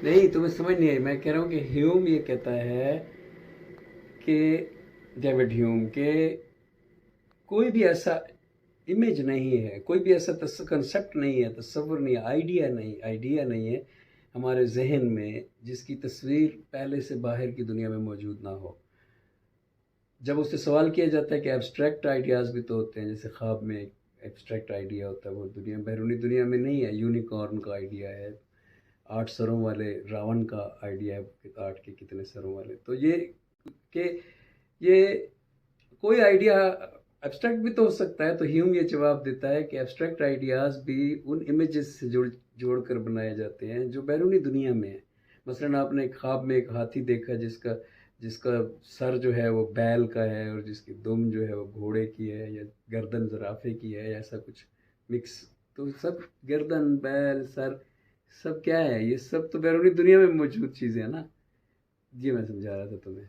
نہیں تمہیں سمجھ نہیں آئی، میں کہہ رہا ہوں کہ ہیوم یہ کہتا ہے کہ ڈیوڈ ہیوم کہ کوئی بھی ایسا امیج نہیں ہے، کوئی بھی ایسا کنسیپٹ نہیں ہے، تصور نہیں ہے، آئیڈیا نہیں ہے ہمارے ذہن میں جس کی تصویر پہلے سے باہر کی دنیا میں موجود نہ ہو۔ جب اس سے سوال کیا جاتا ہے کہ ایبسٹریکٹ آئیڈیاز بھی تو ہوتے ہیں، جیسے خواب میں ایک ایبسٹریکٹ آئیڈیا ہوتا ہے، وہ دنیا بیرونی دنیا میں نہیں ہے، یونیکارن کا آئیڈیا ہے، 8 سروں والے راون کا آئیڈیا ہے، 8 کے کتنے سروں والے، تو یہ کہ یہ کوئی آئیڈیا ایبسٹریکٹ بھی تو ہو سکتا ہے۔ تو ہیوم یہ جواب دیتا ہے کہ ایبسٹریکٹ آئیڈیاز بھی ان امیجز سے جوڑ کر بنائے جاتے ہیں جو بیرونی دنیا میں ہیں۔ مثلاً آپ نے ایک خواب میں ایک ہاتھی دیکھا جس کا سر جو ہے وہ بیل کا ہے، اور جس کی دم جو ہے وہ گھوڑے کی ہے، یا گردن زرافے کی ہے، یا ایسا کچھ مکس۔ تو سب گردن، بیل، سر، سب کیا ہے؟ یہ سب تو بیرونی دنیا میں موجود چیزیں ہیں نا۔ یہ میں سمجھا رہا تھا تمہیں۔